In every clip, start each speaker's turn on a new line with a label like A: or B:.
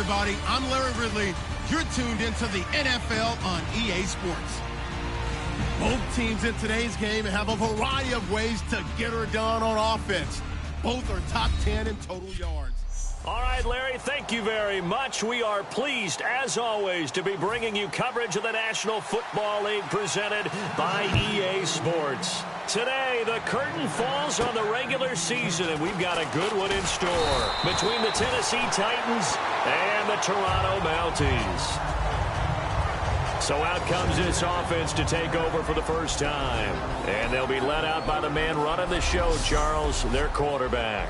A: everybody. I'm Larry Ridley. You're tuned into the NFL on EA Sports. Both teams in today's game have a variety of ways to get her done on offense. Both are top 10 in total yards.
B: All right, Larry, thank you very much. We are pleased, as always, to be bringing you coverage of the National Football League presented by EA Sports. Today, the curtain falls on the regular season, and we've got a good one in store between the Tennessee Titans and the Toronto Mounties. So out comes this offense to take over for the first time. And they'll be led out by the man running the show, Charles, their quarterback.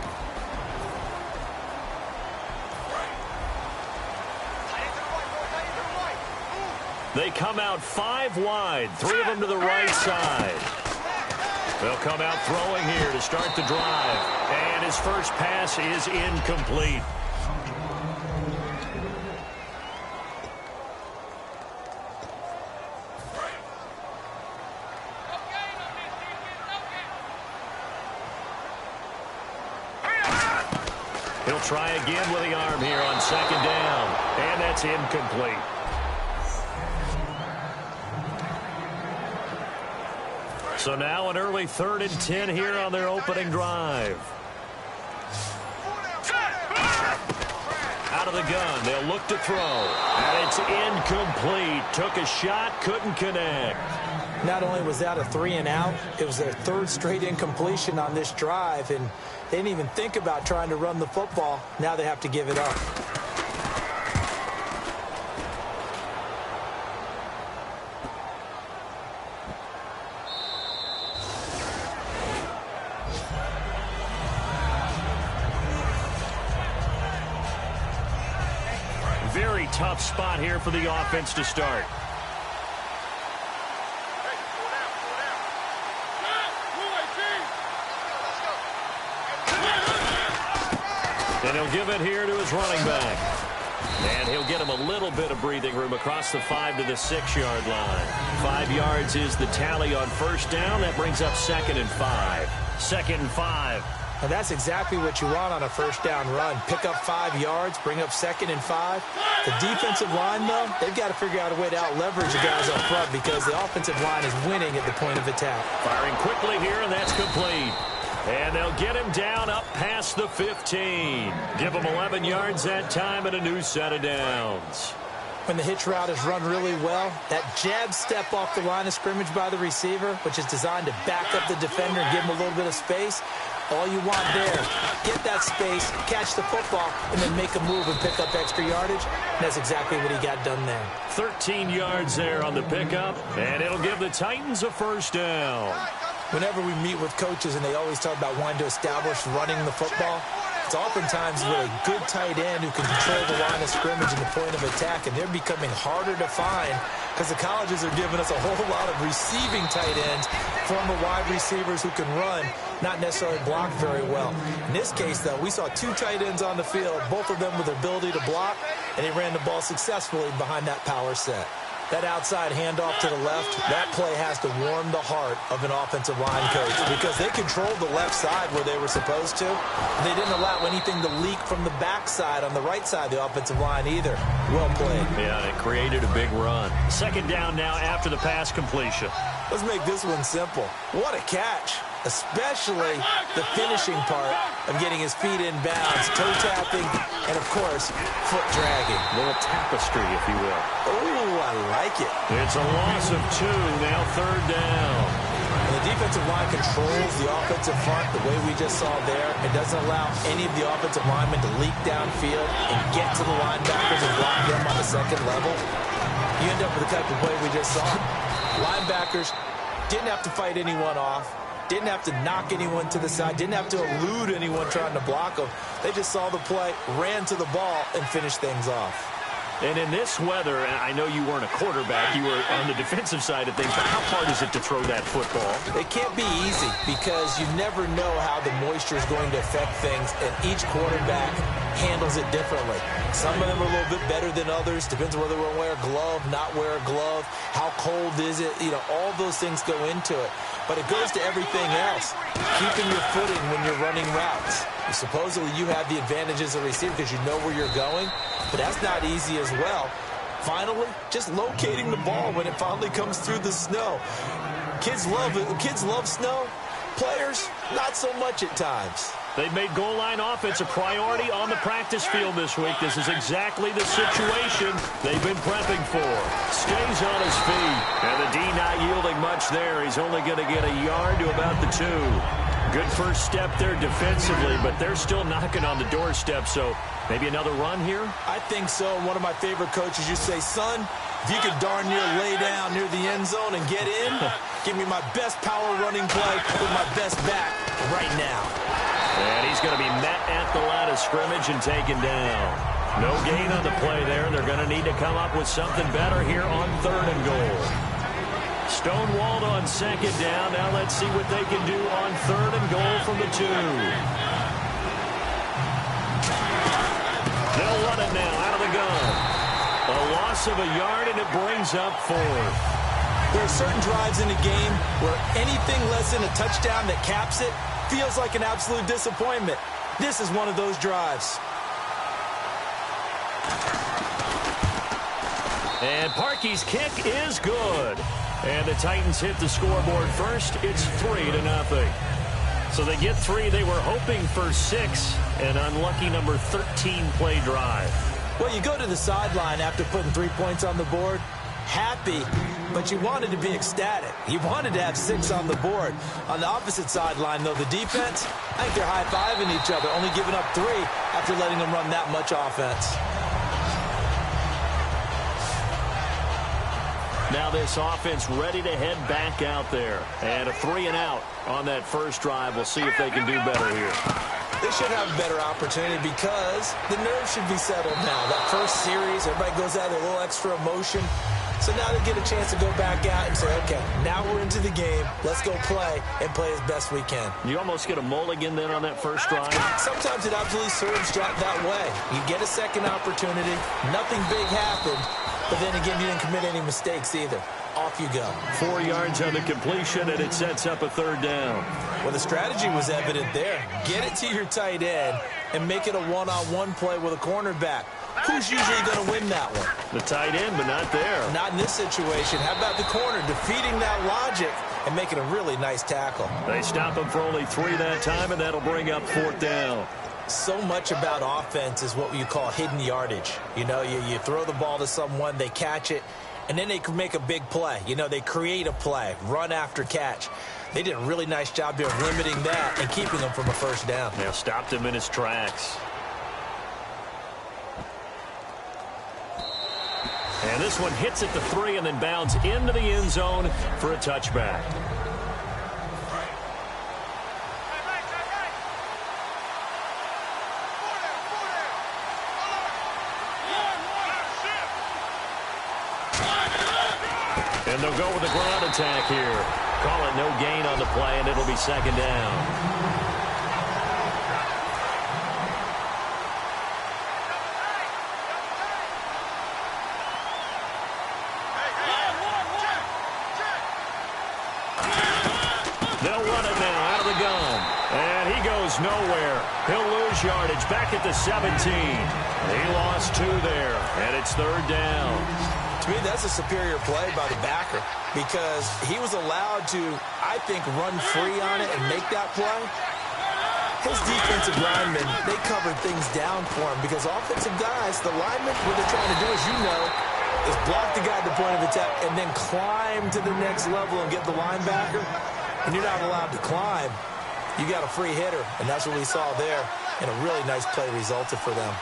B: They come out 5 wide, 3 of them to the right side. They'll come out throwing here to start the drive. And his first pass is incomplete. He'll try again with the arm here on second down. And that's incomplete. So now an early 3rd and 10 here on their opening drive. Out of the gun, they'll look to throw. And it's incomplete. Took a shot, couldn't connect.
C: Not only was that a 3 and out, it was their 3rd straight incompletion on this drive, and they didn't even think about trying to run the football. Now they have to give it up.
B: Very tough spot here for the offense to start. And he'll give it here to his running back. And he'll get him a little bit of breathing room across the 5 to the 6-yard line. 5 yards is the tally on first down. That brings up 2nd and 5. 2nd and 5.
C: And that's exactly what you want on a first down run. Pick up 5 yards, bring up 2nd and 5. The defensive line, though, they've got to figure out a way to out-leverage the guys up front because the offensive line is winning at the point of attack.
B: Firing quickly here, and that's complete. And they'll get him down up past the 15. Give him 11 yards that time and a new set of downs.
C: When the hitch route is run really well, that jab step off the line of scrimmage by the receiver, which is designed to back up the defender and give him a little bit of space, all you want there, get that space, catch the football, and then make a move and pick up extra yardage. And that's exactly what he got done there.
B: 13 yards there on the pickup, and it'll give the Titans a first down.
C: Whenever we meet with coaches and they always talk about wanting to establish running the football, it's oftentimes with a good tight end who can control the line of scrimmage and the point of attack, and they're becoming harder to find because the colleges are giving us a whole lot of receiving tight ends, former wide receivers who can run, not necessarily block very well. In this case, though, we saw 2 tight ends on the field, both of them with the ability to block, and they ran the ball successfully behind that power set. That outside handoff to the left, that play has to warm the heart of an offensive line coach because they controlled the left side where they were supposed to. They didn't allow anything to leak from the backside on the right side of the offensive line either. Well played.
B: Yeah, it created a big run. 2nd down now after the pass completion.
C: Let's make this one simple. What a catch, especially the finishing part of getting his feet in bounds, toe tapping, and, of course, foot dragging.
B: A little tapestry, if you will.
C: Oh, I like it.
B: It's a loss of 2, now 3rd down.
C: And the defensive line controls the offensive front the way we just saw there. It doesn't allow any of the offensive linemen to leak downfield and get to the linebackers and block them on the 2nd level. You end up with the type of play we just saw. Linebackers didn't have to fight anyone off. Didn't have to knock anyone to the side. Didn't have to elude anyone trying to block them. They just saw the play, ran to the ball, and finished things off.
B: And in this weather, I know you weren't a quarterback. You were on the defensive side of things. But how hard is it to throw that football?
C: It can't be easy because you never know how the moisture is going to affect things. And each quarterback handles it differently. Some of them are a little bit better than others. Depends on whether we're wear a glove, not wear a glove, how cold is it. You know, all those things go into it. But it goes to everything else. Keeping your footing when you're running routes. Supposedly you have the advantage as a receiver because you know where you're going, but that's not easy as well. Finally, just locating the ball when it finally comes through the snow. Kids love it. Kids love snow. Players, not so much at times.
B: They've made goal line offense a priority on the practice field this week. This is exactly the situation they've been prepping for. Stays on his feet. And the D not yielding much there. He's only going to get a yard to about the 2. Good first step there defensively, but they're still knocking on the doorstep, so maybe another run here?
C: I think so. One of my favorite coaches used to say, son, if you could darn near lay down near the end zone and get in, give me my best power running play with my best back right now.
B: And he's going to be met at the line of scrimmage and taken down. No gain on the play there. They're going to need to come up with something better here on 3rd and goal. Stonewalled on 2nd down. Now let's see what they can do on 3rd and goal from the 2. They'll run it now out of the gun. A loss of a yard, and it brings up 4th.
C: There are certain drives in the game where anything less than a touchdown that caps it feels like an absolute disappointment. This is one of those drives.
B: And Parkey's kick is good. And the Titans hit the scoreboard first. It's 3-0. So they get 3. They were hoping for 6. An unlucky number 13 play drive.
C: Well, you go to the sideline after putting 3 points on the board. Happy, but you wanted to be ecstatic. You wanted to have 6 on the board. On the opposite sideline, though, the defense, I think they're high-fiving each other, only giving up 3 after letting them run that much offense.
B: Now this offense ready to head back out there. And a 3-and-out on that first drive. We'll see if they can do better here.
C: They should have a better opportunity because the nerves should be settled now. That first series, everybody goes out with a little extra emotion. So now they get a chance to go back out and say, okay, now we're into the game. Let's go play and play as best we can.
B: You almost get a mulligan then on that first drive.
C: Sometimes it absolutely serves that way. You get a second opportunity. Nothing big happened. But then again, you didn't commit any mistakes either. Off you go.
B: 4 yards on the completion, and it sets up a 3rd down.
C: Well, the strategy was evident there. Get it to your tight end and make it a one-on-one play with a cornerback. Who's usually going to win that one?
B: The tight end, but not there.
C: Not in this situation. How about the corner defeating that logic and making a really nice tackle?
B: They stop him for only 3 that time, and that'll bring up 4th down.
C: So much about offense is what you call hidden yardage. You know, you throw the ball to someone, they catch it, and then they can make a big play. You know, they create a play, run after catch. They did a really nice job there of limiting that and keeping them from a first down.
B: Yeah, stopped him in his tracks. And this one hits at the 3 and then bounds into the end zone for a touchback. And they'll go with the ground attack here. Call it no gain on the play, and it'll be 2nd down. They'll run it now out of the gun. And he goes nowhere. He'll lose yardage back at the 17. He lost 2 there, and it's 3rd down.
C: To me, that's a superior play by the backer because he was allowed to, I think, run free on it and make that play. His defensive linemen, they covered things down for him because offensive guys, the linemen, what they're trying to do, as you know, is block the guy at the point of attack and then climb to the next level and get the linebacker. And you're not allowed to climb. You got a free hitter, and that's what we saw there. And a really nice play resulted for them.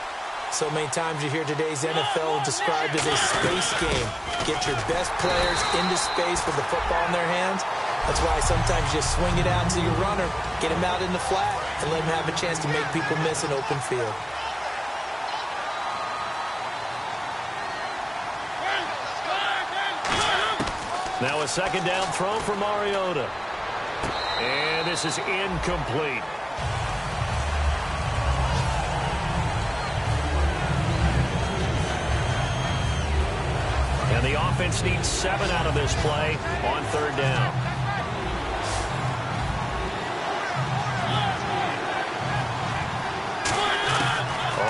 C: So many times you hear today's NFL described as a space game. Get your best players into space with the football in their hands. That's why sometimes you just swing it out to your runner, get him out in the flat, and let him have a chance to make people miss an open field.
B: Now a 2nd down throw for Mariota. And this is incomplete. And the offense needs 7 out of this play on 3rd down.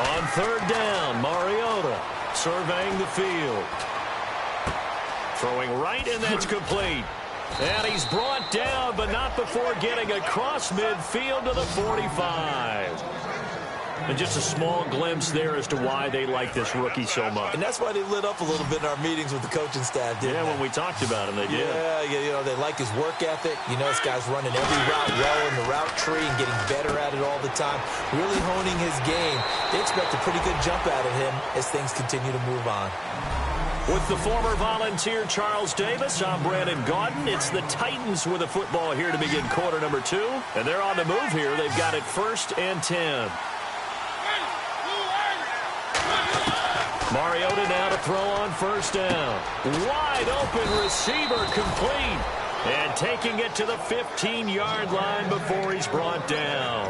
B: On 3rd down, Mariota surveying the field. Throwing right, and that's complete. And he's brought down, but not before getting across midfield to the 45. And just a small glimpse there as to why they like this rookie so much.
C: And that's why they lit up a little bit in our meetings with the coaching staff, didn't they?
B: When we talked about him, they did.
C: Yeah, you know, they like his work ethic. You know, this guy's running every route well in the route tree and getting better at it all the time, really honing his game. They expect a pretty good jump out of him as things continue to move on.
B: With the former Volunteer Charles Davis, I'm Brandon Gaudin. It's the Titans with the football here to begin quarter number 2. And they're on the move here. They've got it 1st and 10. Mariota now to throw on 1st down. Wide open receiver complete. And taking it to the 15-yard line before he's brought down.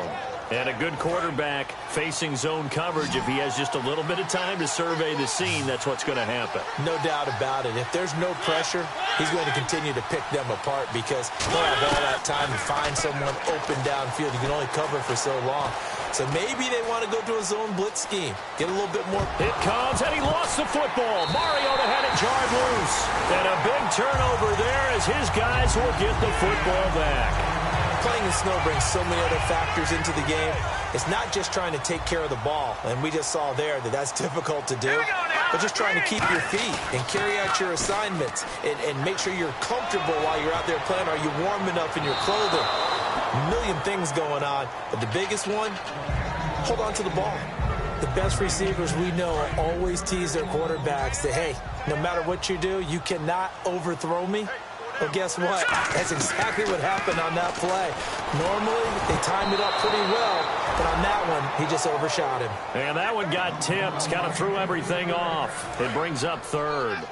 B: And a good quarterback facing zone coverage. If he has just a little bit of time to survey the scene, that's what's going to happen.
C: No doubt about it. If there's no pressure, he's going to continue to pick them apart because he'll have all that time to find someone open downfield. You can only cover for so long. So maybe they want to go to a zone blitz scheme. Get a little bit more.
B: It comes, and he lost the football. Mariota had it jarred loose. And a big turnover there as his guys will get the football back.
C: Playing in snow brings so many other factors into the game. It's not just trying to take care of the ball, and we just saw there that that's difficult to do, but just trying to keep your feet and carry out your assignments and make sure you're comfortable while you're out there playing. Are you warm enough in your clothing? A million things going on, but the biggest one, hold on to the ball. The best receivers we know always tease their quarterbacks that, hey, no matter what you do, you cannot overthrow me. Well, guess what? That's exactly what happened on that play. Normally, they timed it up pretty well, but on that one, he just overshot him.
B: And that one got tipped, kind of threw everything off. It brings up 3rd.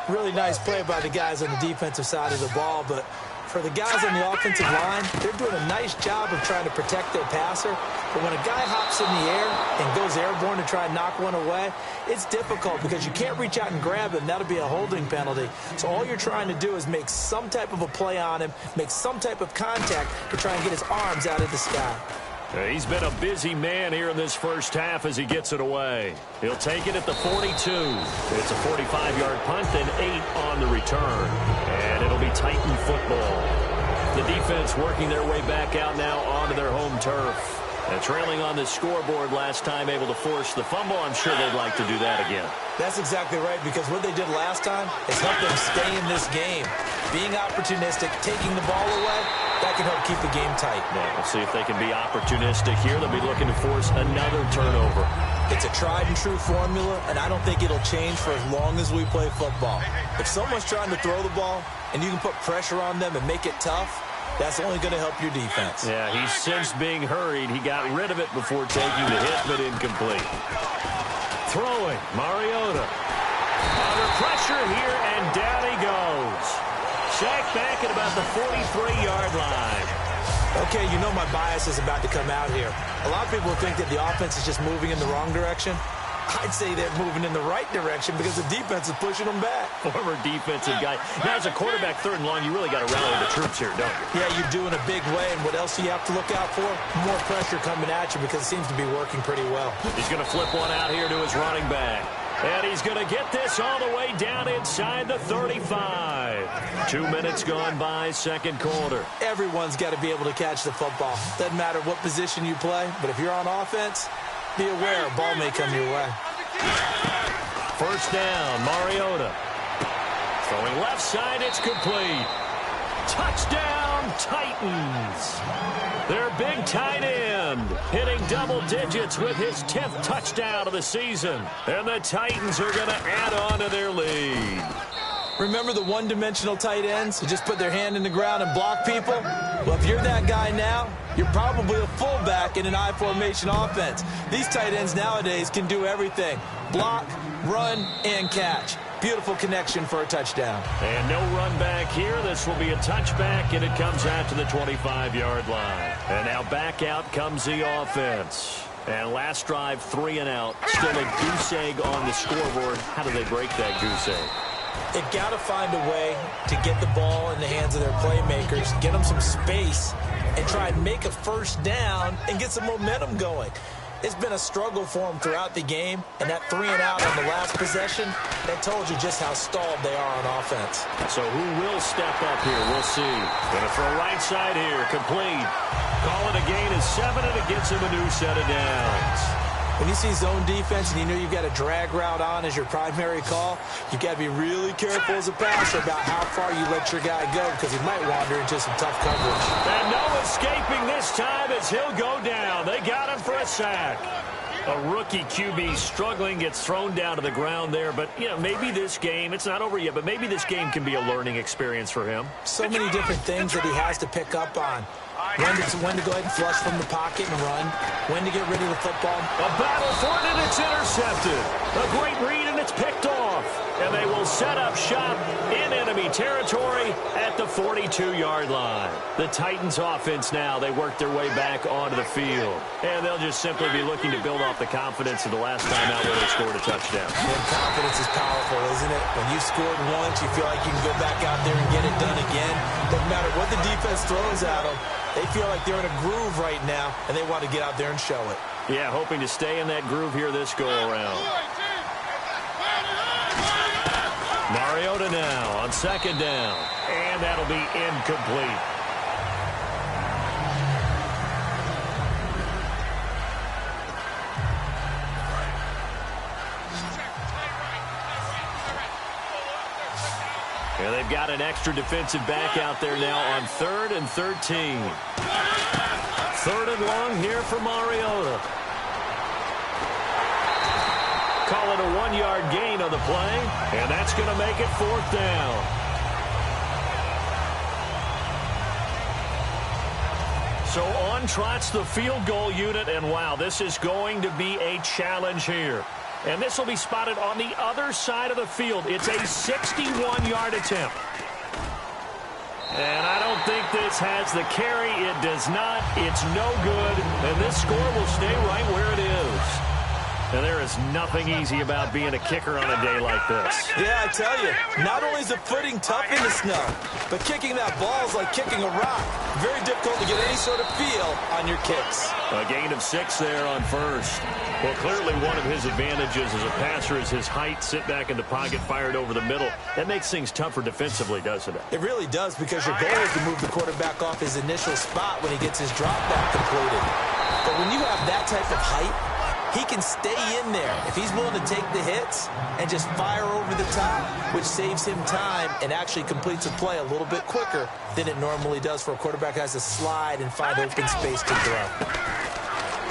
C: Really nice play by the guys on the defensive side of the ball, but for the guys on the offensive line, they're doing a nice job of trying to protect their passer. But when a guy hops in the air and goes airborne to try and knock one away, it's difficult because you can't reach out and grab him. That'll be a holding penalty. So all you're trying to do is make some type of a play on him, make some type of contact to try and get his arms out of the sky.
B: He's been a busy man here in this first half as he gets it away. He'll take it at the 42. It's a 45-yard punt, then 8 on the return. And it'll be Titan football. The defense working their way back out now onto their home turf. And trailing on the scoreboard last time, able to force the fumble. I'm sure they'd like to do that again.
C: That's exactly right, because what they did last time is help them stay in this game. Being opportunistic, taking the ball away, that can help keep the game tight.
B: Yeah, we'll see if they can be opportunistic here. They'll be looking to force another turnover.
C: It's a tried-and-true formula, and I don't think it'll change for as long as we play football. If someone's trying to throw the ball, and you can put pressure on them and make it tough, that's only going to help your defense.
B: Yeah, he's since being hurried. He got rid of it before taking the hit, but incomplete. Throwing, Mariota. Under pressure here, and down he goes. Sacked back at about the 43-yard line.
C: Okay, you know my bias is about to come out here. A lot of people think that the offense is just moving in the wrong direction. I'd say they're moving in the right direction because the defense is pushing them back.
B: Former defensive guy. Now, as a quarterback, 3rd and long, you really got to rally the troops here, don't you?
C: Yeah, you do in a big way. And what else do you have to look out for? More pressure coming at you because it seems to be working pretty well.
B: He's going to flip one out here to his running back. And he's going to get this all the way down inside the 35. 2 minutes gone by, 2nd quarter.
C: Everyone's got to be able to catch the football. Doesn't matter what position you play, but if you're on offense, be aware a ball may come your way.
B: 1st down, Mariota. Throwing left side, it's complete. Touchdown, Titans. Their big tight end hitting double digits with his 10th touchdown of the season. And the Titans are going to add on to their lead.
C: Remember the one-dimensional tight ends who just put their hand in the ground and block people? Well, if you're that guy now, you're probably a fullback in an I-formation offense. These tight ends nowadays can do everything. Block, run, and catch. Beautiful connection for a touchdown.
B: And no run back here. This will be a touchback, and it comes out to the 25-yard line. And now back out comes the offense. And last drive, 3 and out. Still a goose egg on the scoreboard. How do they break that goose egg?
C: They've got to find a way to get the ball in the hands of their playmakers, get them some space, and try and make a first down and get some momentum going. It's been a struggle for them throughout the game, and that 3 and out on the last possession, that told you just how stalled they are on offense.
B: So who will step up here? We'll see. Gonna throw right side here, complete. Call it a gain of 7, and it gets him a new set of downs.
C: When you see zone defense and you know you've got a drag route on as your primary call, you've got to be really careful as a passer about how far you let your guy go because he might wander into some tough coverage.
B: And no escaping this time as he'll go down. They got him for a sack. A rookie QB struggling, gets thrown down to the ground there. But, you know, maybe this game, it's not over yet, but maybe this game can be a learning experience for him.
C: So many different things that he has to pick up on. When to go ahead and flush from the pocket and run. When to get rid of the football.
B: A battle for it, and it's intercepted. A great read, and it's picked off. And they will set up shop in enemy territory at the 42-yard line. The Titans offense now, they work their way back onto the field. And they'll just simply be looking to build off the confidence of the last time out where they scored a touchdown.
C: And confidence is powerful, isn't it? When you've scored once, you feel like you can go back out there and get it done again. Doesn't matter what the defense throws at them. They feel like they're in a groove right now, and they want to get out there and show it.
B: Yeah, hoping to stay in that groove here this go-around. Mariota now on second down, and that'll be incomplete. And they've got an extra defensive back out there now on 3rd and 13. 3rd and long here for Mariota. Call it a 1-yard gain on the play, and that's going to make it 4th down. So on trots the field goal unit, and wow, this is going to be a challenge here. And this will be spotted on the other side of the field. It's a 61-yard attempt. And I don't think this has the carry. It does not. It's no good. And this score will stay right where it is. And there is nothing easy about being a kicker on a day like this.
C: Yeah, I tell you, not only is the footing tough in the snow, but kicking that ball is like kicking a rock. Very difficult to get any sort of feel on your kicks.
B: A gain of 6 there on first. Well, clearly one of his advantages as a passer is his height. Sit back in the pocket, fired over the middle. That makes things tougher defensively, doesn't it?
C: It really does, because your goal is to move the quarterback off his initial spot when he gets his drop back completed. But when you have that type of height, he can stay in there if he's willing to take the hits and just fire over the top, which saves him time and actually completes a play a little bit quicker than it normally does for a quarterback who has to slide and find open space to throw.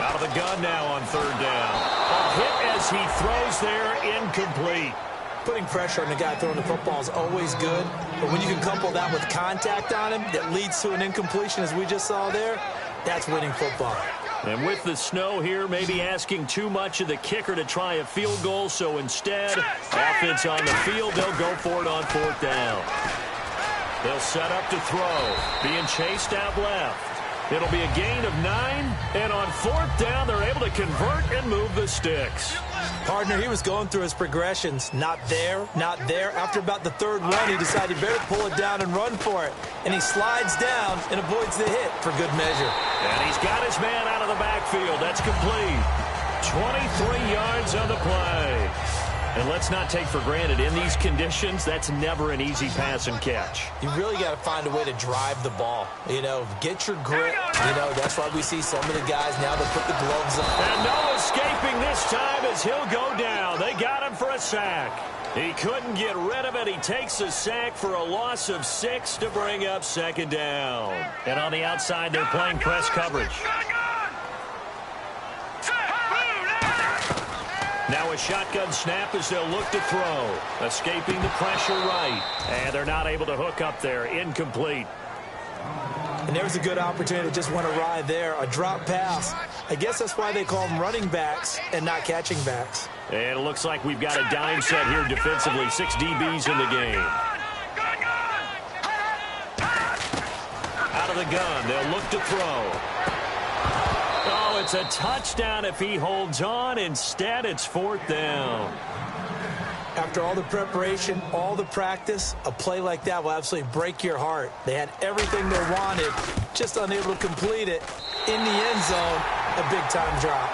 B: Out of the gun now on 3rd down. A hit as he throws there, incomplete.
C: Putting pressure on the guy throwing the football is always good, but when you can couple that with contact on him that leads to an incompletion, as we just saw there, that's winning football.
B: And with the snow here, maybe asking too much of the kicker to try a field goal, so instead, offense on the field, they'll go for it on 4th down. They'll set up to throw, being chased out left. It'll be a gain of 9, and on 4th down, they're able to convert and move the sticks.
C: Partner, he was going through his progressions. Not there, not there. After about the 3rd run, he decided he better pull it down and run for it. And he slides down and avoids the hit for good measure.
B: And he's got his man out of the backfield. That's complete. 23 yards on the play. And let's not take for granted, in these conditions, that's never an easy pass and catch.
C: You really got to find a way to drive the ball. You know, get your grip. You know, that's why we see some of the guys now that put the gloves on.
B: And no escaping this time as he'll go down. They got him for a sack. He couldn't get rid of it. He takes a sack for a loss of 6 to bring up 2nd down. And on the outside, they're playing press coverage. Now a shotgun snap as they'll look to throw. Escaping the pressure right. And they're not able to hook up there. Incomplete.
C: And there's a good opportunity that just went awry there. A drop pass. I guess that's why they call them running backs and not catching backs.
B: And it looks like we've got a dime set here defensively. 6 DBs in the game. Out of the gun. They'll look to throw. Oh, it's a touchdown if he holds on. Instead, it's fourth down.
C: After all the preparation, all the practice, a play like that will absolutely break your heart. They had everything they wanted, just unable to complete it. In the end zone, a big-time drop.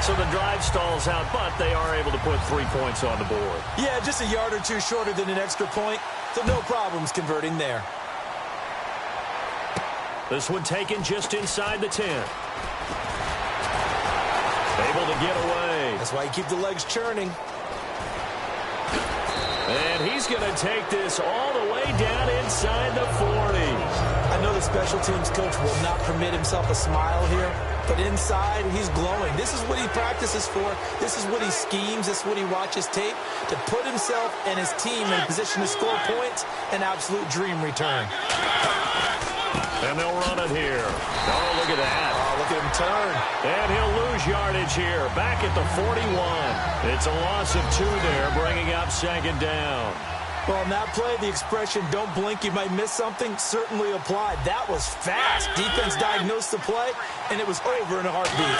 B: So the drive stalls out, but they are able to put 3 points on the board.
C: Yeah, just a yard or two shorter than an extra point, so no problems converting there.
B: This one taken just inside the 10. Able to get away.
C: That's why you keep the legs churning.
B: And he's going to take this all the way down inside the 40.
C: I know the special teams coach will not permit himself a smile here, but inside, he's glowing. This is what he practices for. This is what he schemes. This is what he watches tape to put himself and his team in a position to score points. An absolute dream return.
B: And they'll run it here. Oh, look at that.
C: Oh, look at him turn.
B: And he'll lose yardage here. Back at the 41. It's a loss of 2 there, bringing up second down.
C: Well, on that play, the expression, don't blink, you might miss something, certainly applied. That was fast. Defense diagnosed the play, and it was over in a heartbeat.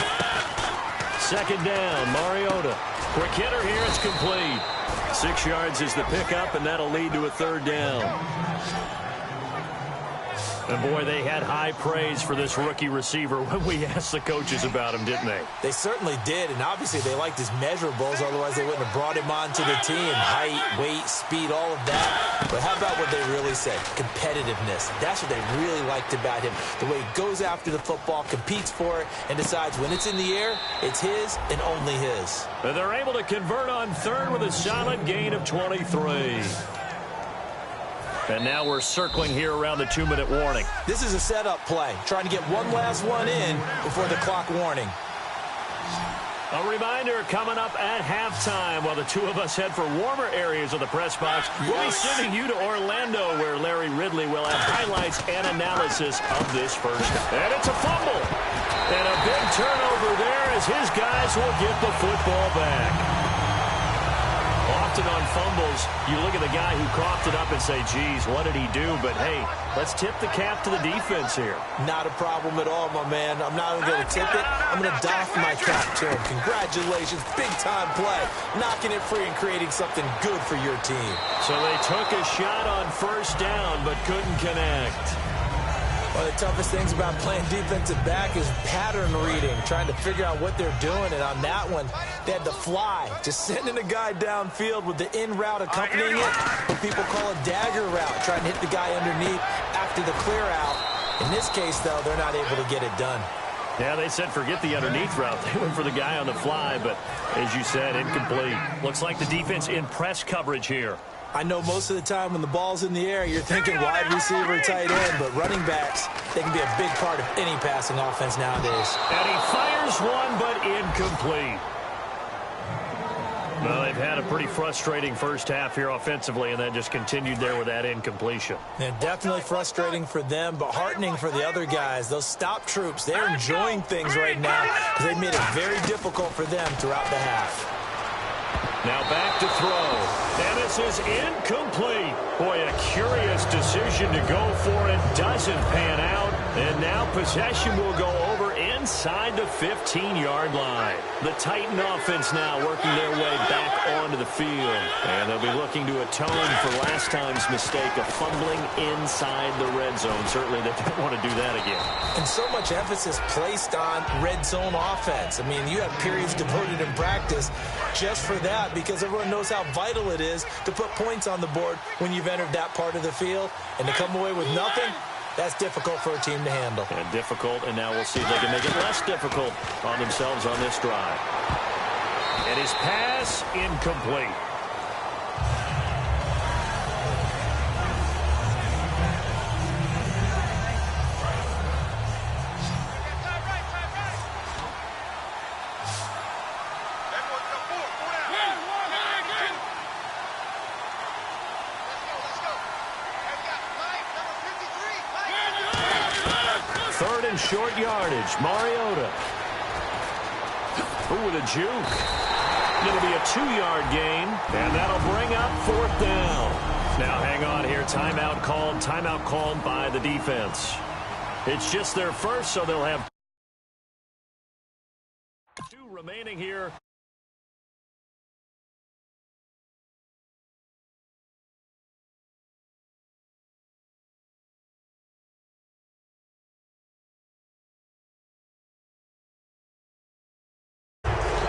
B: Second down, Mariota. Quick hitter here, it's complete. 6 yards is the pickup, and that'll lead to a third down. And, boy, they had high praise for this rookie receiver when we asked the coaches about him, didn't they?
C: They certainly did, and obviously they liked his measurables. Otherwise, they wouldn't have brought him onto the team. Height, weight, speed, all of that. But how about what they really said? Competitiveness. That's what they really liked about him. The way he goes after the football, competes for it, and decides when it's in the air, it's his and only his.
B: And they're able to convert on third with a solid gain of 23. And now we're circling here around the 2-minute warning.
C: This is a setup play, trying to get one last one in before the clock warning.
B: A reminder coming up at halftime while the two of us head for warmer areas of the press box. We'll be sending you to Orlando where Larry Ridley will have highlights and analysis of this first. And it's a fumble. And a big turnover there as his guys will get the football back. Often on fumbles, you look at the guy who coughed it up and say, geez, what did he do? But, hey, let's tip the cap to the defense here.
C: Not a problem at all, my man. I'm not even going to tip it. I'm going to doff my cap to him. Congratulations. Big-time play. Knocking it free and creating something good for your team.
B: So they took a shot on first down but couldn't connect.
C: One of the toughest things about playing defensive back is pattern reading, trying to figure out what they're doing. And on that one, they had to fly, just sending a guy downfield with the in route accompanying it, what people call a dagger route, trying to hit the guy underneath after the clear out. In this case, though, they're not able to get it done.
B: Yeah, they said forget the underneath route. They went for the guy on the fly, but as you said, incomplete. Looks like the defense in press coverage here.
C: I know most of the time when the ball's in the air, you're thinking wide receiver, tight end, but running backs, they can be a big part of any passing offense nowadays.
B: And he fires one, but incomplete. Well, they've had a pretty frustrating first half here offensively, and then just continued there with that incompletion.
C: Yeah, definitely frustrating for them, but heartening for the other guys. Those stop troops, they're enjoying things right now because they've made it very difficult for them throughout the half.
B: Now back to throw. And this is incomplete. Boy, a curious decision to go for it. Doesn't pan out. And now possession will go over inside the 15-yard line. The Titan offense now working their way back onto the field. And they'll be looking to atone for last time's mistake of fumbling inside the red zone. Certainly they don't want to do that again.
C: And so much emphasis placed on red zone offense. I mean, you have periods devoted in practice just for that because everyone knows how vital it is to put points on the board when you've entered that part of the field. And to come away with nothing, that's difficult for a team to handle.
B: And difficult, and now we'll see if they can make it less difficult on themselves on this drive. And his pass, incomplete. Third and short yardage. Mariota. Ooh, with a juke. It'll be a 2-yard gain, and that'll bring up fourth down. Now hang on here. Timeout called by the defense. It's just their first, so they'll have 2 remaining here.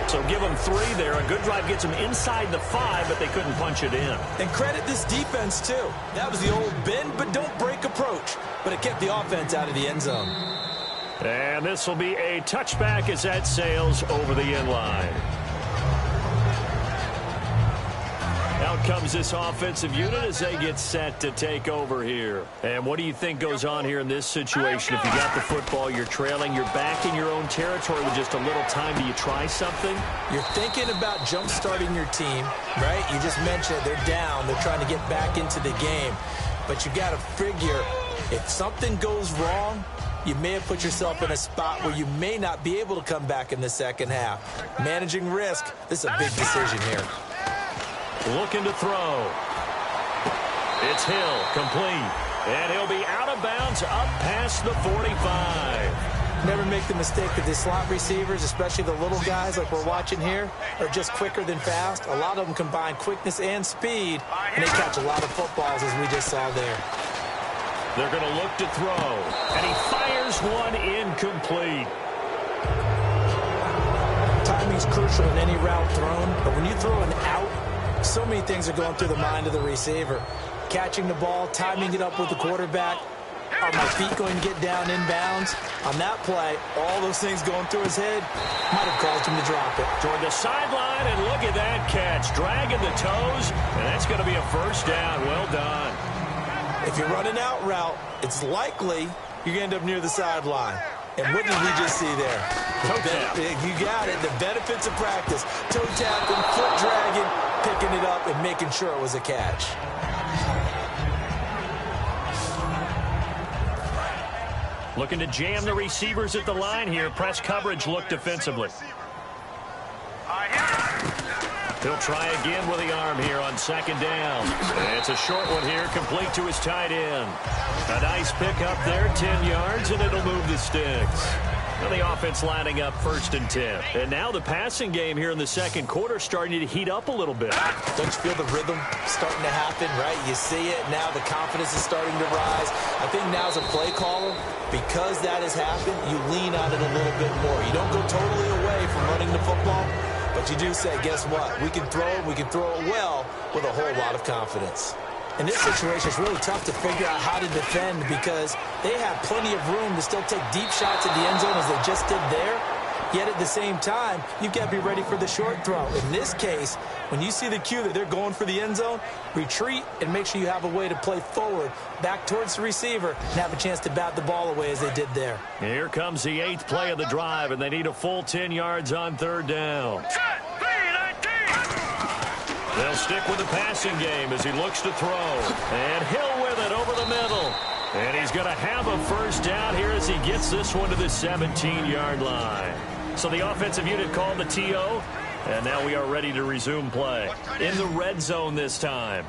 B: So give them 3 there. A good drive gets them inside the 5, but they couldn't punch it in.
C: And credit this defense, too. That was the old bend but don't break approach. But it kept the offense out of the end zone.
B: And this will be a touchback as that sails over the end line. Out comes this offensive unit as they get set to take over here. And what do you think goes on here in this situation? If you got the football, you're trailing, you're back in your own territory with just a little time. Do you try something?
C: You're thinking about jump-starting your team, right? You just mentioned it. They're down. They're trying to get back into the game. But you got to figure, if something goes wrong, you may have put yourself in a spot where you may not be able to come back in the second half. Managing risk, this is a big decision here.
B: Looking to throw. It's Hill, complete. And he'll be out of bounds up past the 45.
C: Never make the mistake that the slot receivers, especially the little guys like we're watching here, are just quicker than fast. A lot of them combine quickness and speed, and they catch a lot of footballs, as we just saw there.
B: They're going to look to throw. And he fires one incomplete.
C: Timing's crucial in any route thrown, but when you throw an out, so many things are going through the mind of the receiver. Catching the ball, timing it up with the quarterback. Are my feet going to get down inbounds? On that play, all those things going through his head might have caused him to drop it.
B: Toward the sideline, and look at that catch. Dragging the toes, and that's going to be a first down. Well done.
C: If you run an out route, it's likely you're going to end up near the sideline. And what did we just see there? You got it. The benefits of practice. Toe tapping, foot dragging, picking it up, and making sure it was a catch.
B: Looking to jam the receivers at the line here. Press coverage look defensively. He'll try again with the arm here on second down. It's a short one here, complete to his tight end. A nice pickup there, 10 yards, and it'll move the sticks. Now the offense lining up 1st and 10. And now the passing game here in the second quarter starting to heat up a little bit.
C: Don't you feel the rhythm starting to happen, right? You see it now. The confidence is starting to rise. I think now as a play caller, because that has happened, you lean on it a little bit more. You don't go totally away from running the football, but you do say, guess what? We can throw it well with a whole lot of confidence. In this situation, it's really tough to figure out how to defend because they have plenty of room to still take deep shots at the end zone as they just did there. Yet at the same time, you've got to be ready for the short throw. In this case, when you see the cue that they're going for the end zone, retreat and make sure you have a way to play forward, back towards the receiver, and have a chance to bat the ball away as they did there.
B: Here comes the 8th play of the drive, and they need a full 10 yards on 3rd down. They'll stick with the passing game as he looks to throw. And Hill with it over the middle. And he's going to have a first down here as he gets this one to the 17-yard line. So the offensive unit called the TO, and now we are ready to resume play. In the red zone this time.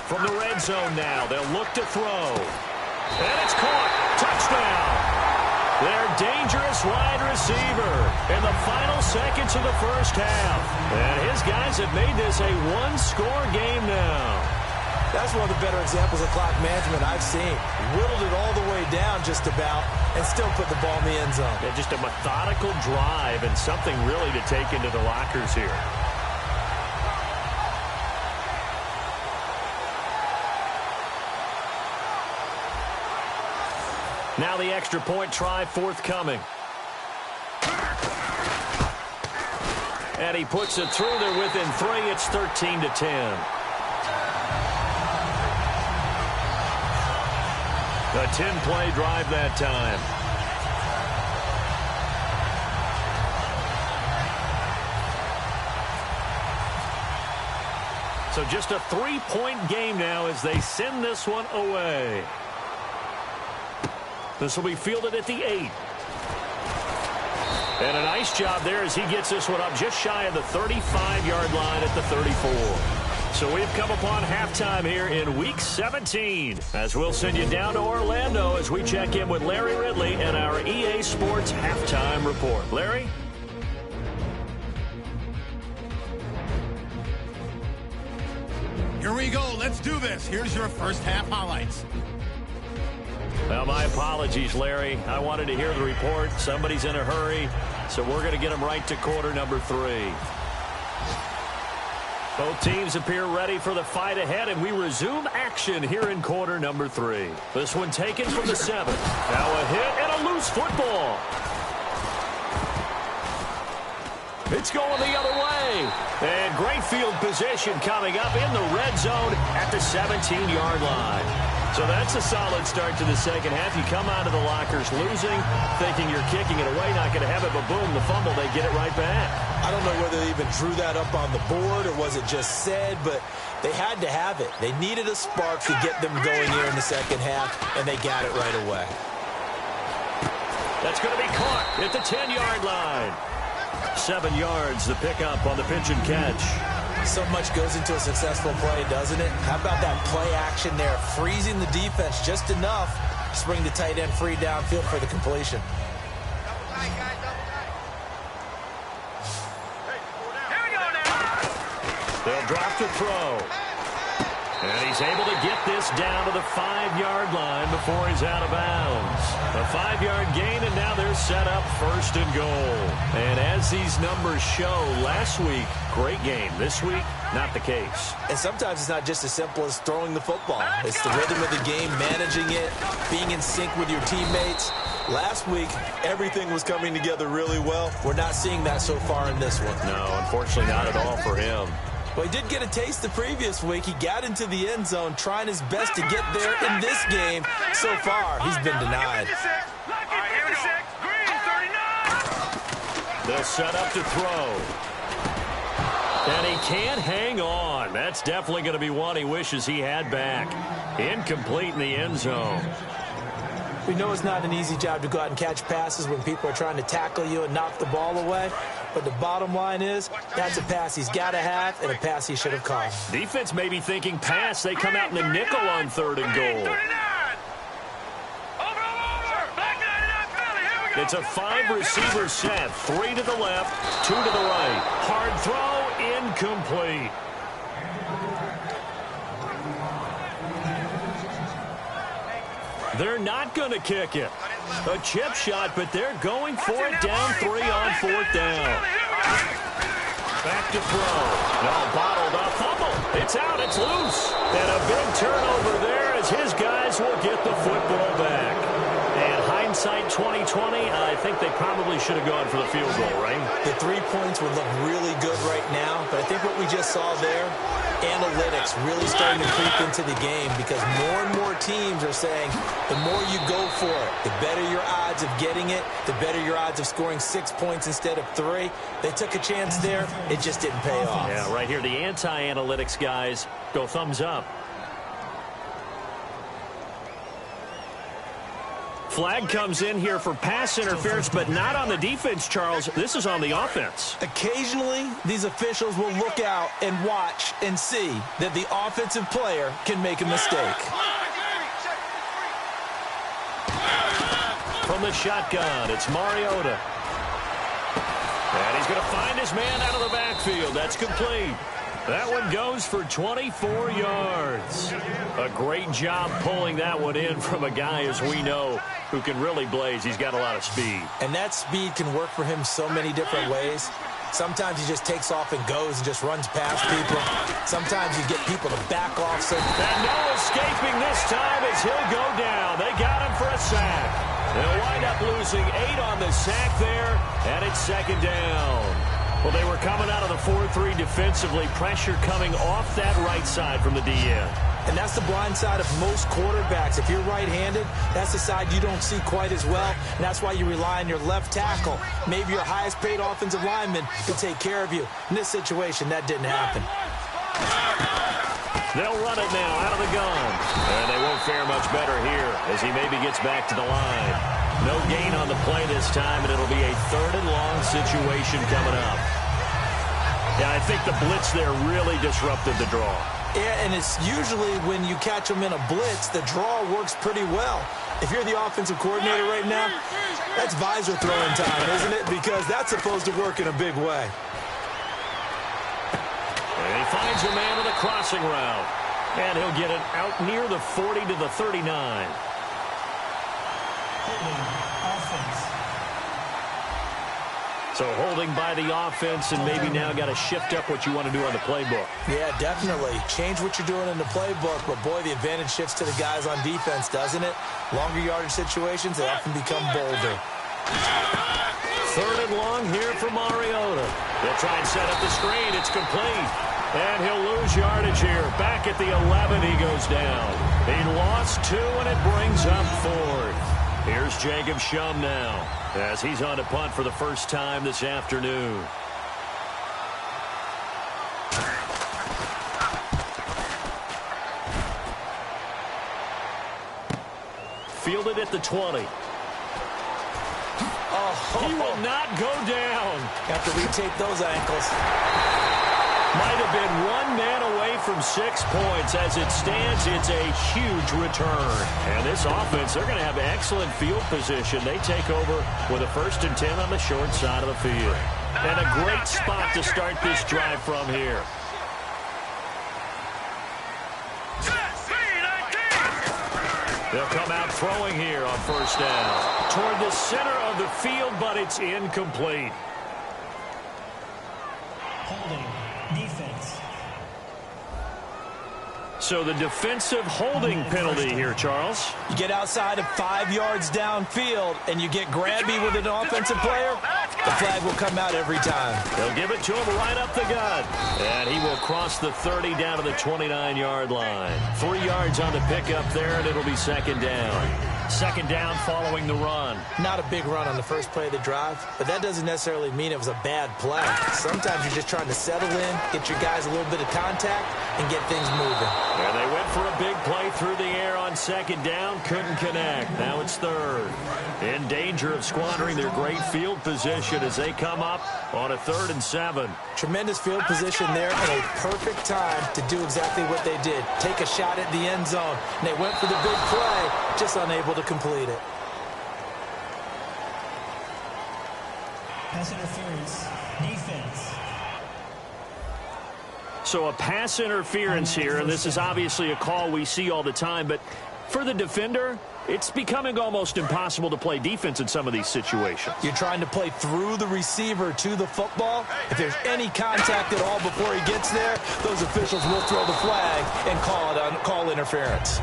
B: From the red zone now, they'll look to throw. And it's caught. Touchdown. Their dangerous wide receiver in the final seconds of the first half. And his guys have made this a one-score game now.
C: That's one of the better examples of clock management I've seen. Whittled it all the way down just about and still put the ball in the end zone.
B: Yeah, just a methodical drive and something really to take into the lockers here. Now the extra point try forthcoming. And he puts it through. They're within 3. It's 13-10. A 10-play drive that time. So just a 3-point game now as they send this one away. This will be fielded at the 8. And a nice job there as he gets this one up just shy of the 35-yard line at the 34. So we've come upon halftime here in Week 17 as we'll send you down to Orlando as we check in with Larry Ridley and our EA Sports Halftime Report. Larry?
A: Here we go. Let's do this. Here's your first half highlights.
B: Well, my apologies, Larry. I wanted to hear the report. Somebody's in a hurry, so we're going to get them right to quarter number 3. Both teams appear ready for the fight ahead, and we resume action here in quarter number 3. This one taken from the 7. Now a hit and a loose football. It's going the other way. And great field position coming up in the red zone at the 17-yard line. So that's a solid start to the second half. You come out of the lockers losing, thinking you're kicking it away, not going to have it, but boom, the fumble, they get it right back.
C: I don't know whether they even drew that up on the board or was it just said, but they had to have it. They needed a spark to get them going here in the second half, and they got it right away.
B: That's going to be caught at the 10-yard line. 7 yards, the pickup on the pitch and catch.
C: So much goes into a successful play, doesn't it? How about that play action there, freezing the defense just enough to bring the tight end free downfield for the completion.
B: They'll drop to throw. And he's able to get this down to the 5-yard line before he's out of bounds. A 5-yard gain, and now they're set up first and goal. And as these numbers show, last week, great game. This week, not the case.
C: And sometimes it's not just as simple as throwing the football. It's the rhythm of the game, managing it, being in sync with your teammates. Last week, everything was coming together really well. We're not seeing that so far in this one.
B: No, unfortunately not at all for him.
C: Well, he did get a taste the previous week. He got into the end zone, trying his best to get there in this game. So far, he's been denied.
B: They'll set up to throw. And he can't hang on. That's definitely going to be one he wishes he had back. Incomplete in the end zone.
C: We know it's not an easy job to go out and catch passes when people are trying to tackle you and knock the ball away. But the bottom line is, that's a pass he's got to have and a pass he should have caught.
B: Defense may be thinking pass. They come out in the nickel on 3rd and goal. It's a 5-receiver set. 3 to the left, 2 to the right. Hard throw, incomplete. They're not going to kick it. A chip shot, but they're going for it down 3 on 4th down. Back to throw. No, bottled up. Fumble. It's out. It's loose. And a big turnover there as his guys will get the football back. And hindsight 2020, I think they probably should have gone for the field goal, right?
C: The 3 points would look really good right now, but I think what we just saw there, analytics really starting to creep into the game because more and more teams are saying the more you go for it, the better your odds of getting it, the better your odds of scoring 6 points instead of 3. They took a chance there. It just didn't pay off.
B: Yeah, right here, the anti-analytics guys go thumbs up. Flag comes in here for pass interference, but not on the defense, Charles. This is on the offense.
C: Occasionally, these officials will look out and watch and see that the offensive player can make a mistake.
B: From the shotgun, it's Mariota. And he's going to find his man out of the backfield. That's complete. That one goes for 24 yards. A great job pulling that one in from a guy, as we know, who can really blaze. He's got a lot of speed.
C: And that speed can work for him so many different ways. Sometimes he just takes off and goes and just runs past people. Sometimes you get people to back off.
B: And no escaping this time as he'll go down. They got him for a sack. They'll wind up losing 8 on the sack there, and it's 2nd down. Well, they were coming out of the 4-3 defensively. Pressure coming off that right side from the DN.
C: And that's the blind side of most quarterbacks. If you're right-handed, that's the side you don't see quite as well. And that's why you rely on your left tackle, maybe your highest-paid offensive lineman, to take care of you. In this situation, that didn't happen.
B: They'll run it now out of the gun. And they won't fare much better here as he maybe gets back to the line. No gain on the play this time, and it'll be a 3rd and long situation coming up. Yeah, I think the blitz there really disrupted the draw.
C: Yeah, and it's usually when you catch them in a blitz, the draw works pretty well. If you're the offensive coordinator right now, that's visor throwing time, isn't it? Because that's supposed to work in a big way.
B: And he finds a man with a crossing route. And he'll get it out near the 40 to the 39. So holding by the offense, and maybe now got to shift up what you want to do on the playbook.
C: Yeah, definitely. Change what you're doing in the playbook, but boy, the advantage shifts to the guys on defense, doesn't it? Longer yardage situations, they often become bolder.
B: 3rd and long here for Mariota. They'll try and set up the screen. It's complete. And he'll lose yardage here. Back at the 11, he goes down. He lost 2, and it brings up 4th. Here's Jacob Shum now, as he's on to punt for the first time this afternoon. Fielded at the 20. He will not go down.
C: Have to retake those ankles.
B: Might have been 1 man away from 6 points. As it stands, it's a huge return. And this offense, they're going to have excellent field position. They take over with a 1st and 10 on the short side of the field. And a great spot to start this drive from here. They'll come out throwing here on 1st down. Toward the center of the field, but it's incomplete.
D: Holding. Defense.
B: So the defensive holding penalty here, Charles.
C: You get outside of 5 yards downfield and you get grabby with an offensive player, the flag will come out every time.
B: They'll give it to him right up the gut. And he will cross the 30 down to the 29-yard line. 3 yards on the pickup there, and it'll be 2nd down. 2nd down following the run.
C: Not a big run on the first play of the drive, but that doesn't necessarily mean it was a bad play. Sometimes you're just trying to settle in, get your guys a little bit of contact, and get things moving.
B: And they went for a big play through the air on 2nd down. Couldn't connect. Now it's 3rd. In danger of squandering their great field position as they come up on a 3rd and 7.
C: Tremendous field position there and a perfect time to do exactly what they did. Take a shot at the end zone. And they went for the big play, just unable to complete it.
D: Pass interference. Defense.
B: So a pass interference here, and this is obviously a call we see all the time, but for the defender, it's becoming almost impossible to play defense in some of these situations.
C: You're trying to play through the receiver to the football. If there's any contact at all before he gets there, those officials will throw the flag and call interference.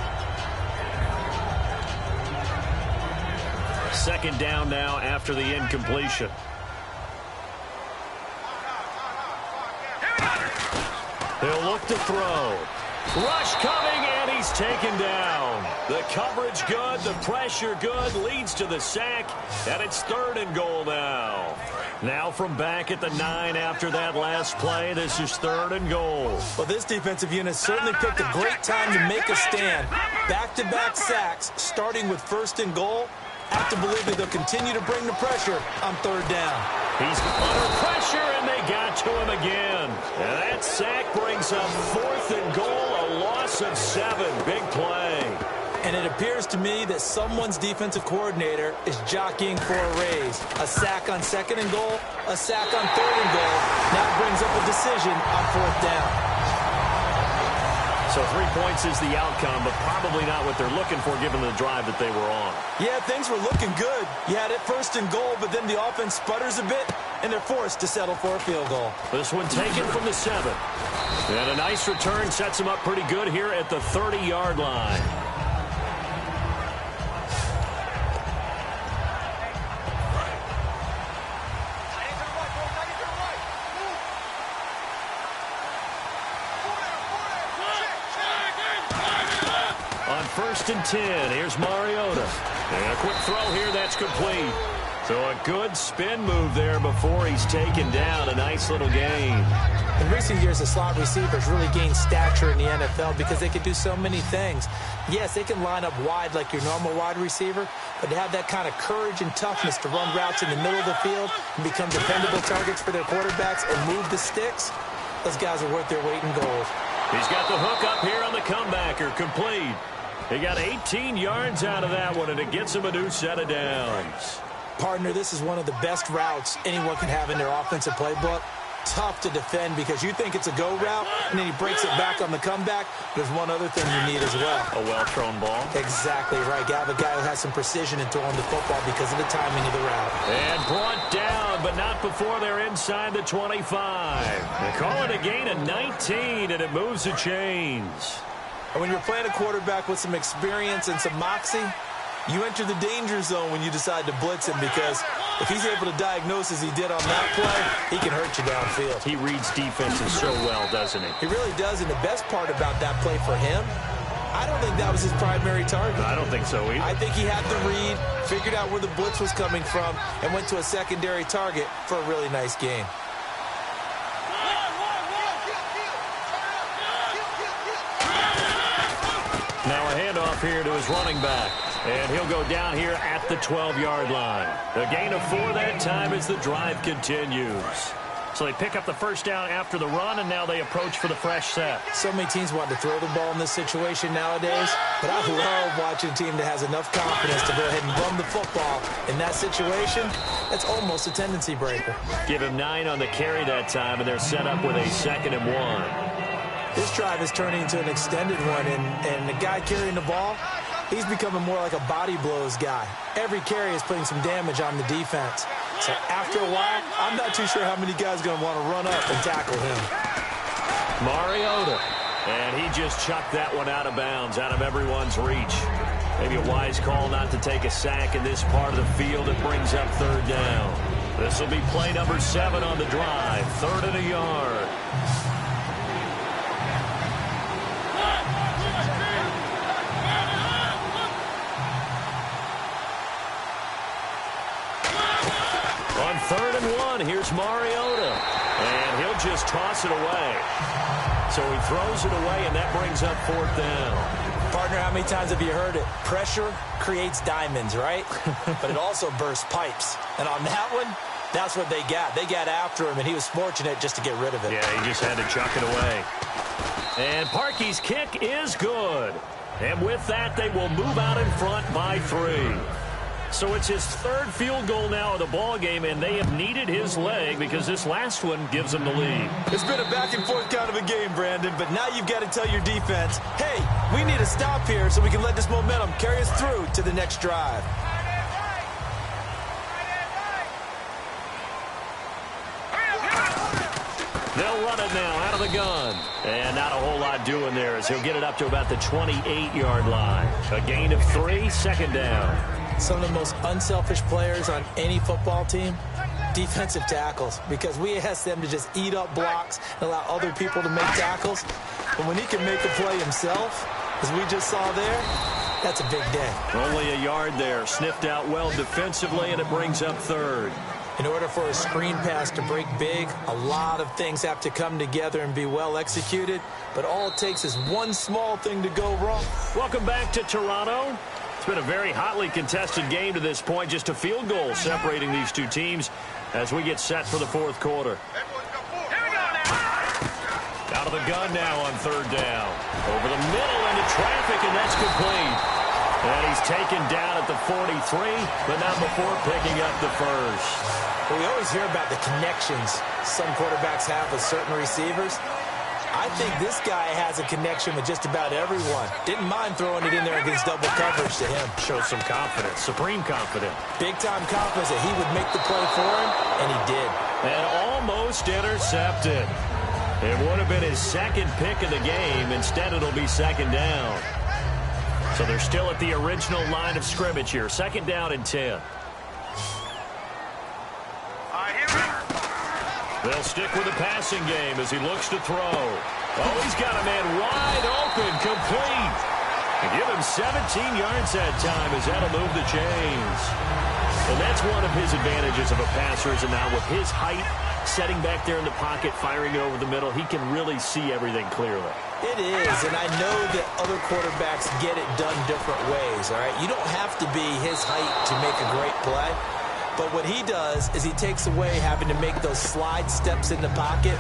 B: 2nd down now after the incompletion. He'll look to throw. Rush coming, and he's taken down. The coverage good, the pressure good, leads to the sack, and it's 3rd and goal now. Now from back at the 9 after that last play, this is 3rd and goal.
C: Well, this defensive unit certainly picked a great time to make a stand. Back-to-back sacks, starting with 1st and goal. I have to believe that they'll continue to bring the pressure on 3rd down.
B: He's under pressure, and they got to him again. And that sack brings up 4th and goal, a loss of 7. Big play.
C: And it appears to me that someone's defensive coordinator is jockeying for a raise. A sack on 2nd and goal, a sack on 3rd and goal. Now brings up a decision on 4th down.
B: So 3 points is the outcome, but probably not what they're looking for given the drive that they were on.
C: Yeah, things were looking good. You had it 1st and goal, but then the offense sputters a bit, and they're forced to settle for a field goal.
B: This one taken from the 7. And a nice return sets him up pretty good here at the 30-yard line. On 1st and 10, here's Mariota. And a quick throw here, that's complete. So a good spin move there before he's taken down. A nice little gain.
C: In recent years, the slot receivers really gained stature in the NFL because they can do so many things. Yes, they can line up wide like your normal wide receiver, but to have that kind of courage and toughness to run routes in the middle of the field and become dependable targets for their quarterbacks and move the sticks, those guys are worth their weight in gold.
B: He's got the hook up here on the comebacker, complete. He got 18 yards out of that one, and it gets him a new set of downs.
C: Partner, this is one of the best routes anyone can have in their offensive playbook. Tough to defend because you think it's a go route, and then he breaks it back on the comeback. There's one other thing you need as well.
B: A well-thrown ball.
C: Exactly right. You have a guy who has some precision in throwing the football because of the timing of the route.
B: And brought down, but not before they're inside the 25. They call it a gain of 19, and it moves the chains.
C: And when you're playing a quarterback with some experience and some moxie, you enter the danger zone when you decide to blitz him because if he's able to diagnose as he did on that play, he can hurt you downfield.
B: He reads defenses so well, doesn't he?
C: He really does, and the best part about that play for him, I don't think that was his primary target.
B: I don't think so either.
C: I think he had the read, figured out where the blitz was coming from, and went to a secondary target for a really nice gain.
B: Now a handoff here to his running back. And he'll go down here at the 12-yard line. A gain of 4 that time as the drive continues. So they pick up the first down after the run, and now they approach for the fresh set.
C: So many teams want to throw the ball in this situation nowadays, but I love watching a team that has enough confidence to go ahead and run the football. In that situation, that's almost a tendency breaker.
B: Give him 9 on the carry that time, and they're set up with a 2nd and 1.
C: This drive is turning into an extended one, and the guy carrying the ball, he's becoming more like a body blows guy. Every carry is putting some damage on the defense. So after a while, I'm not too sure how many guys are going to want to run up and tackle him.
B: Mariota. And he just chucked that one out of bounds, out of everyone's reach. Maybe a wise call not to take a sack in this part of the field. It brings up 3rd down. This will be play number 7 on the drive. 3rd and a yard. On 3rd and 1, here's Mariota. And he'll just toss it away. So he throws it away, and that brings up 4th down.
C: Partner, how many times have you heard it? Pressure creates diamonds, right? But it also bursts pipes. And on that one, that's what they got. They got after him, and he was fortunate just to get rid of it.
B: Yeah, he just had to chuck it away. And Parkey's kick is good. And with that, they will move out in front by 3. So it's his 3rd field goal now of the ball game, and they have needed his leg because this last one gives them the lead.
C: It's been a back-and-forth kind of a game, Brandon, but now you've got to tell your defense, hey, we need to stop here so we can let this momentum carry us through to the next drive.
B: They'll run it now out of the gun. And not a whole lot doing there as he'll get it up to about the 28-yard line. A gain of 3, 2nd down.
C: Some of the most unselfish players on any football team, defensive tackles, because we ask them to just eat up blocks and allow other people to make tackles. But when he can make a play himself, as we just saw there, that's a big day.
B: Only a yard there. Sniffed out well defensively, and it brings up 3rd.
C: In order for a screen pass to break big, a lot of things have to come together and be well executed. But all it takes is one small thing to go wrong.
B: Welcome back to Toronto. It's been a very hotly contested game to this point. Just a field goal separating these two teams as we get set for the 4th quarter. Out of the gun now on 3rd down. Over the middle into traffic, and that's complete. And he's taken down at the 43, but not before picking up the 1st.
C: Well, we always hear about the connections some quarterbacks have with certain receivers. I think this guy has a connection with just about everyone. Didn't mind throwing it in there against double coverage to him.
B: Shows some confidence, supreme confidence.
C: Big-time confidence that he would make the play for him, and he did.
B: And almost intercepted. It would have been his 2nd pick of the game. Instead, it'll be 2nd down. So they're still at the original line of scrimmage here. 2nd down and 10. They'll stick with the passing game as he looks to throw. Oh, he's got a man wide open, complete. And give him 17 yards that time as that'll move the chains. And that's one of his advantages of a passer, is now with his height, setting back there in the pocket, firing it over the middle, he can really see everything clearly.
C: It is, and I know that other quarterbacks get it done different ways, all right? You don't have to be his height to make a great play. But what he does is he takes away having to make those slide steps in the pocket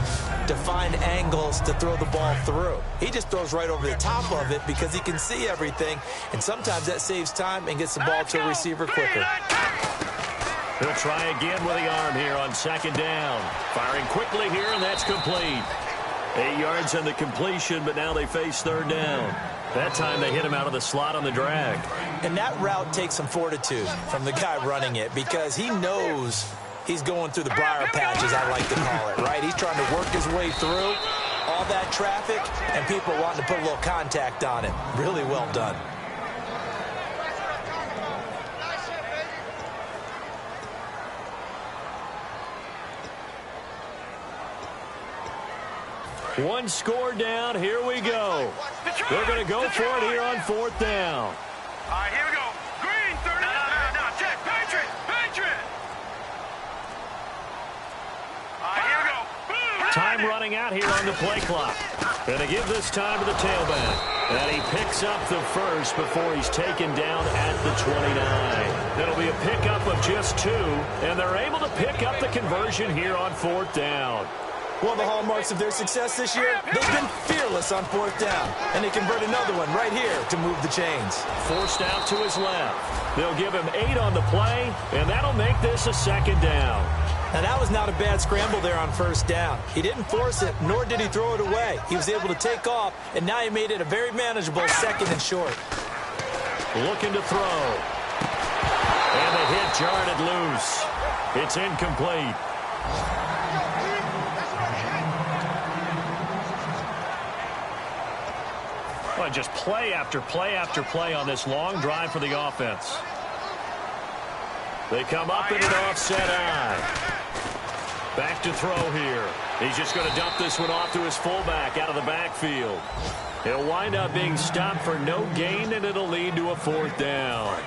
C: to find angles to throw the ball through. He just throws right over the top of it because he can see everything, and sometimes that saves time and gets the ball to a receiver quicker.
B: He'll try again with the arm here on second down. Firing quickly here, and that's complete. 8 yards on the completion, but now they face third down. That time they hit him out of the slot on the drag.
C: And that route takes some fortitude from the guy running it because he knows he's going through the briar patch, as I like to call it, right? He's trying to work his way through all that traffic, and people wanting to put a little contact on it. Really well done.
B: One score down. Here we go. They're going to go for it here on fourth down.
E: All right, here we go. Green, 30. No. Check. Patriot. All right, here we go.
B: Time running out here on the play clock. Going to give this time to the tailback. And he picks up the first before he's taken down at the 29. It'll be a pickup of just 2, and they're able to pick up the conversion here on fourth down.
C: One of the hallmarks of their success this year, they've been fearless on fourth down. And they convert another one right here to move the chains.
B: Forced out to his left. They'll give him 8 on the play, and that'll make this a second down.
C: Now, that was not a bad scramble there on first down. He didn't force it, nor did he throw it away. He was able to take off, and now he made it a very manageable second and short.
B: Looking to throw. And the hit jarred it loose. It's incomplete. Well, just play after play after play on this long drive for the offense. They come up in an offset eye. Back to throw here. He's just going to dump this one off to his fullback out of the backfield. He'll wind up being stopped for no gain, and it'll lead to a fourth down.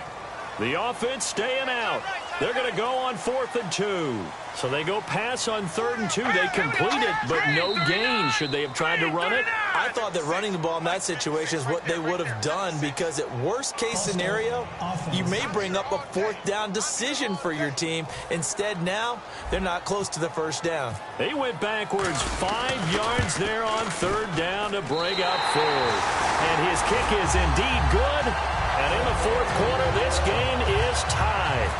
B: The offense staying out. They're going to go on 4th and 2. So they go pass on 3rd and 2. They complete it, but no gain. Should they have tried to run it?
C: I thought that running the ball in that situation is what they would have done because at worst case scenario, you may bring up a 4th down decision for your team. Instead now, they're not close to the first down.
B: They went backwards 5 yards there on 3rd down to bring up 4th. And his kick is indeed good. And in the 4th quarter, this game is tied.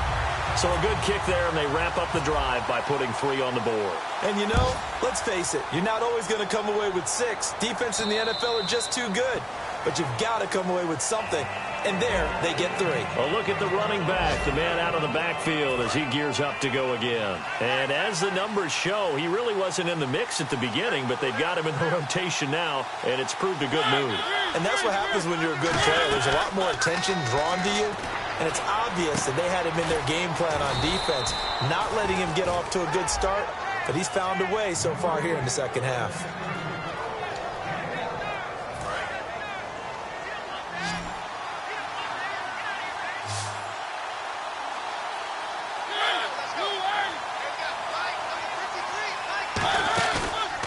B: So a good kick there, and they wrap up the drive by putting 3 on the board.
C: And you know, let's face it, you're not always going to come away with 6. Defense in the NFL are just too good. But you've got to come away with something. And there, they get 3.
B: A look at the running back, the man out of the backfield as he gears up to go again. And as the numbers show, he really wasn't in the mix at the beginning, but they've got him in the rotation now, and it's proved a good move.
C: And that's what happens when you're a good player. There's a lot more attention drawn to you. And it's obvious that they had him in their game plan on defense, not letting him get off to a good start, but he's found a way so far here in the second half.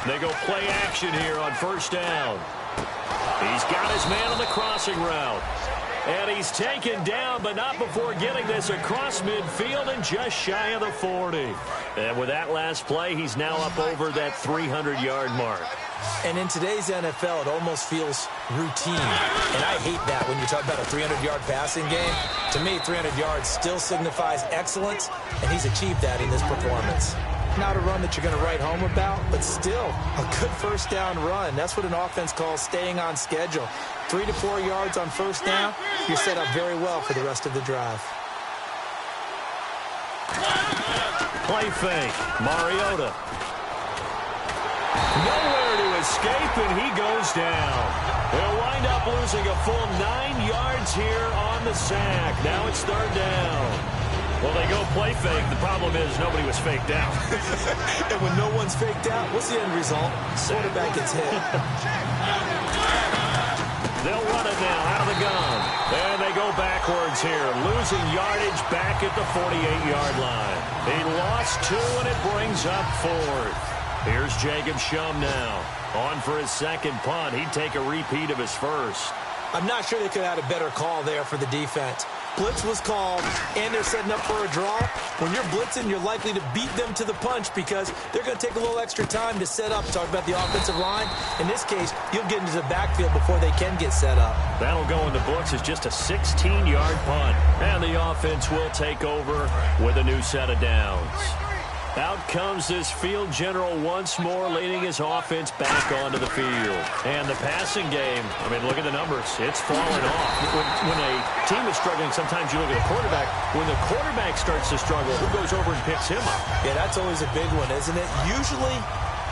B: They go play action here on 1st down. He's got his man on the crossing route. And he's taken down, but not before getting this across midfield and just shy of the 40. And with that last play, he's now up over that 300-yard mark.
C: And in today's NFL, it almost feels routine. And I hate that when you talk about a 300-yard passing game. To me, 300 yards still signifies excellence, and he's achieved that in this performance. Not a run that you're going to write home about, but still a good 1st down run. That's what an offense calls staying on schedule. 3 to 4 yards on 1st down, you're set up very well for the rest of the drive.
B: Play fake. Mariota. Nowhere to escape, and he goes down. They'll wind up losing a full 9 yards here on the sack. Now it's 3rd down. Well, they go play fake. The problem is nobody was faked out.
C: And when no one's faked out, what's the end result? Quarterback gets hit.
B: They'll run it now out of the gun. And they go back backwards here, losing yardage back at the 48-yard line. He lost 2, and it brings up 4th. Here's Jacob Shum now. On for his second punt. He'd take a repeat of his first.
C: I'm not sure they could have had a better call there for the defense. Blitz was called, and they're setting up for a draw. When you're blitzing, you're likely to beat them to the punch because they're going to take a little extra time to set up. Talk about the offensive line. In this case, you'll get into the backfield before they can get set up.
B: That'll go in the books as just a 16-yard punt. And the offense will take over with a new set of downs. Out comes this field general once more, leading his offense back onto the field. And the passing game, I mean, look at the numbers. It's falling off. When a team is struggling, sometimes you look at a quarterback. When the quarterback starts to struggle, who goes over and picks him up?
C: Yeah, that's always a big one, isn't it? Usually,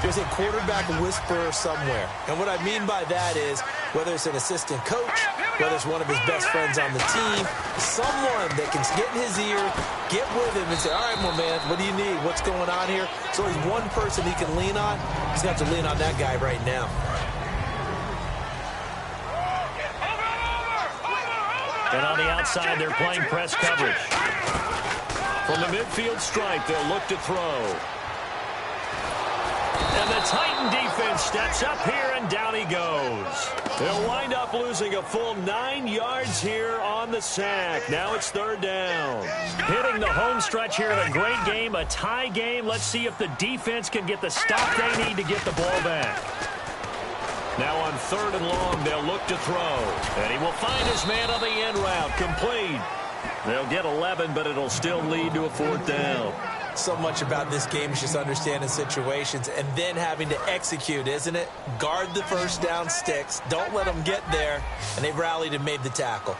C: there's a quarterback whisperer somewhere. And what I mean by that is, whether it's an assistant coach, whether it's one of his best friends on the team, someone that can get in his ear, get with him and say, all right, well, man, what do you need? What's going on here? So he's one person he can lean on. He's going to have to lean on that guy right now.
B: And on the outside, they're playing press coverage. From the midfield stripe, they'll look to throw. And the Titan defense steps up here, and down he goes. They'll wind up losing a full 9 yards here on the sack. Now it's 3rd down. Hitting the home stretch here in a great game, a tie game. Let's see if the defense can get the stop they need to get the ball back. Now on 3rd and long, they'll look to throw. And he will find his man on the end route, complete. They'll get 11, but it'll still lead to a 4th down.
C: So much about this game is just understanding situations and then having to execute, isn't it? Guard the first down sticks. Don't let them get there. And they've rallied and made the tackle.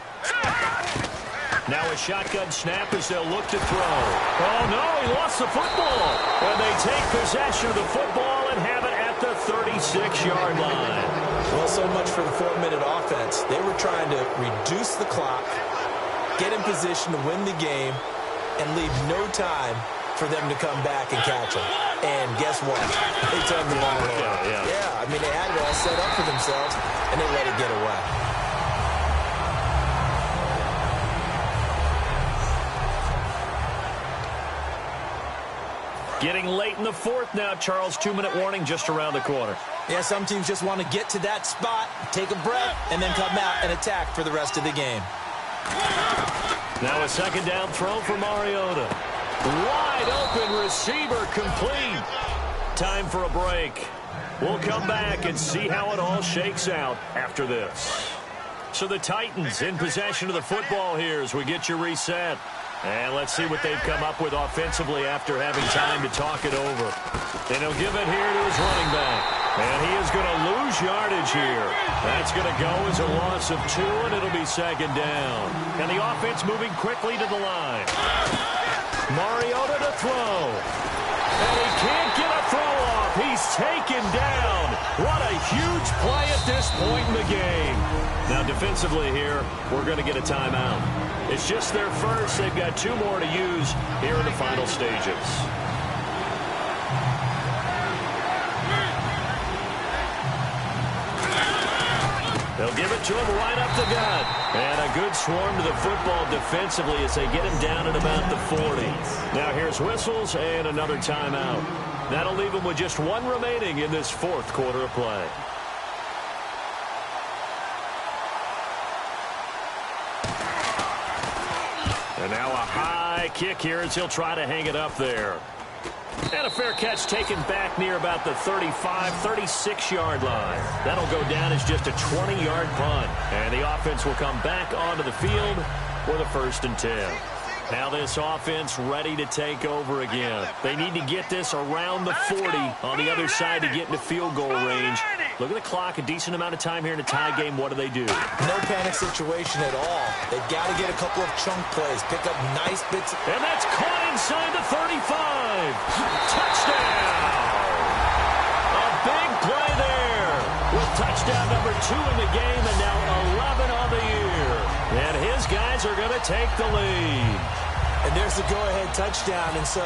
B: Now a shotgun snap as they'll look to throw. Oh, no, he lost the football. And they take possession of the football and have it at the 36-yard line.
C: Well, so much for the 4-minute offense. They were trying to reduce the clock, get in position to win the game, and leave no time for them to come back and catch them. And guess what? They turned the ball over. Yeah, I mean, they had it all set up for themselves, and they let it get away.
B: Getting late in the 4th now, Charles. 2-minute warning just around the corner.
C: Yeah, some teams just want to get to that spot, take a breath, and then come out and attack for the rest of the game.
B: Now a 2nd down throw for Mariota. Wide open receiver, complete. Time for a break. We'll come back and see how it all shakes out after this. So the Titans in possession of the football here as we get you reset. And let's see what they've come up with offensively after having time to talk it over. And he'll give it here to his running back. And he is going to lose yardage here. That's going to go as a loss of 2, and it'll be 2nd down. And the offense moving quickly to the line. Mariota to throw. And he can't get a throw off. He's taken down. What a huge play at this point in the game. Now defensively here, we're going to get a timeout. It's just their first. They've got 2 more to use here in the final stages. They'll give it to him right up the gut. And a good swarm to the football defensively as they get him down at about the 40. Now here's whistles and another timeout. That'll leave him with just 1 remaining in this 4th quarter of play. And now a high kick here as he'll try to hang it up there. And a fair catch taken back near about the 35, 36-yard line. That'll go down as just a 20-yard punt. And the offense will come back onto the field with a 1st and 10. Now this offense ready to take over again. They need to get this around the 40 on the other side to get into field goal range. Look at the clock, a decent amount of time here in a tie game. What do they do?
C: No panic situation at all. They've got to get a couple of chunk plays, pick up nice bits.
B: And that's caught inside the 35. Touchdown! A big play there with touchdown number 2 in the game and now 11 on the year. And his guys are going to take the lead.
C: And there's the go-ahead touchdown, and so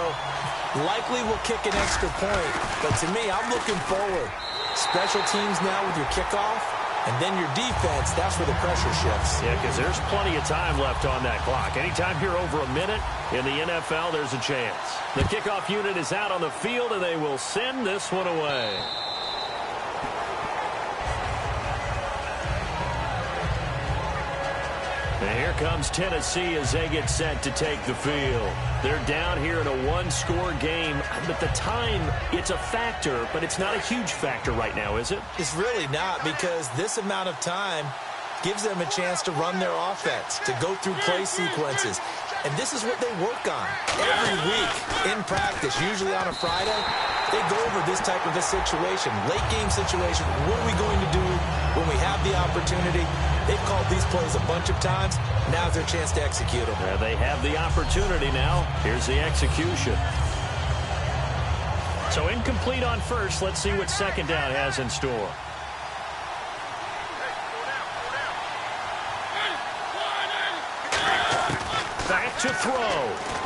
C: likely we'll kick an extra point. But to me, I'm looking forward. Special teams now with your kickoff. And then your defense, that's where the pressure shifts.
B: Yeah, because there's plenty of time left on that clock. Anytime you're over a minute in the NFL, there's a chance. The kickoff unit is out on the field, and they will send this one away. And here comes Tennessee as they get set to take the field. They're down here in a one-score game. But the time, it's a factor, but it's not a huge factor right now, is it?
C: It's really not, because this amount of time gives them a chance to run their offense, to go through play sequences. And this is what they work on every week in practice, usually on a Friday. They go over this type of a situation, late game situation. What are we going to do when we have the opportunity? They've called these plays a bunch of times. Now's their chance to execute them.
B: Yeah, they have the opportunity now. Here's the execution. So incomplete on first. Let's see what second down has in store. Back to throw.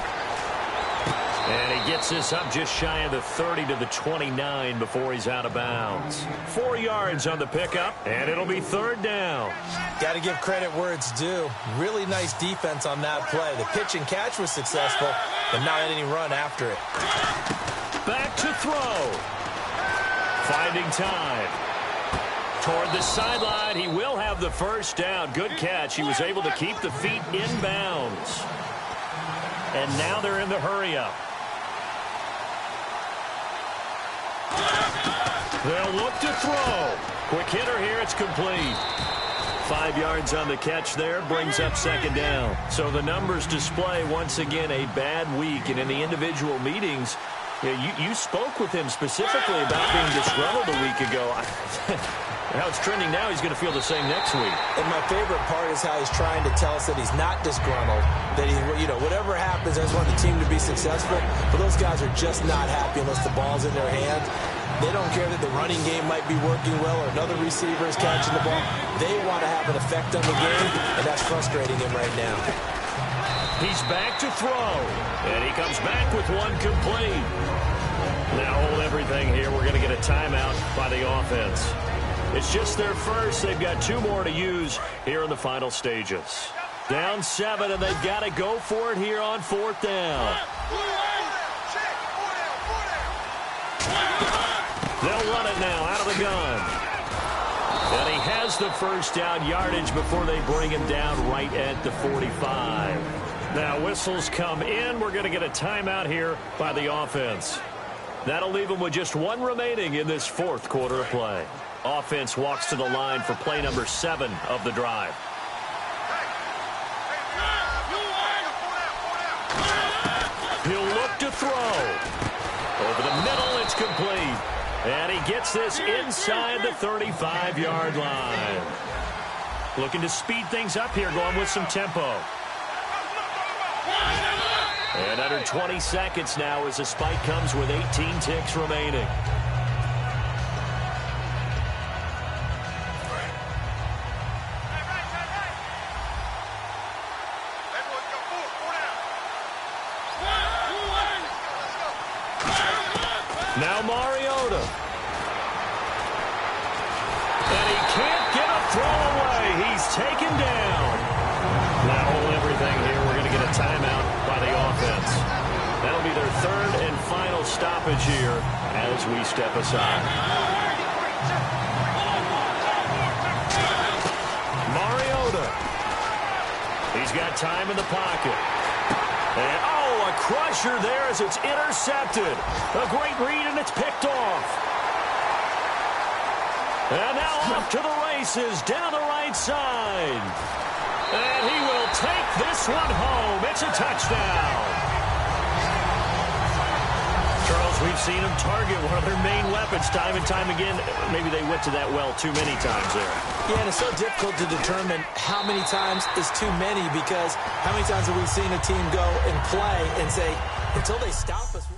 B: And he gets this up just shy of the 30 to the 29 before he's out of bounds. 4 yards on the pickup, and it'll be third down.
C: Got to give credit where it's due. Really nice defense on that play. The pitch and catch was successful, but not any run after it.
B: Back to throw. Finding time. Toward the sideline, he will have the first down. Good catch. He was able to keep the feet in bounds. And now they're in the hurry-up. They'll look to throw. Quick hitter here. It's complete. 5 yards on the catch there. Brings up second down. So the numbers display, once again, a bad week. And in the individual meetings, you spoke with him specifically about being disgruntled a week ago. How it's trending now, he's going to feel the same next week.
C: And my favorite part is how he's trying to tell us that he's not disgruntled, that he, whatever happens, I just want the team to be successful. But those guys are just not happy unless the ball's in their hand. They don't care that the running game might be working well or another receiver is catching the ball. They want to have an effect on the game, and that's frustrating him right now.
B: He's back to throw, and he comes back with one complete. Now hold everything here. We're going to get a timeout by the offense. It's just their first. They've got 2 more to use here in the final stages. Down 7, and they've got to go for it here on 4th down. They'll run it now out of the gun. And he has the first down yardage before they bring him down right at the 45. Now whistles come in. We're going to get a timeout here by the offense. That'll leave them with just 1 remaining in this 4th quarter of play. Offense walks to the line for play number 7 of the drive. He'll look to throw. Over the middle, it's complete. And he gets this inside the 35-yard line. Looking to speed things up here, going with some tempo. And under 20 seconds now as the spike comes with 18 ticks remaining. Now Mariota. And he can't get a throw away. He's taken down. Now hold everything here. We're going to get a timeout by the offense. That'll be their 3rd and final stoppage here as we step aside. Mariota. He's got time in the pocket. And, a crusher there as it's intercepted. A great read, and it's picked off. And now off to the races down the right side. And he will take this one home. It's a touchdown. Charles, we've seen him target one of their main weapons time and time again. Maybe they went to that well too many times there.
C: Yeah, and it's so difficult to determine how many times is too many, because how many times have we seen a team go and play and say, until they stop us,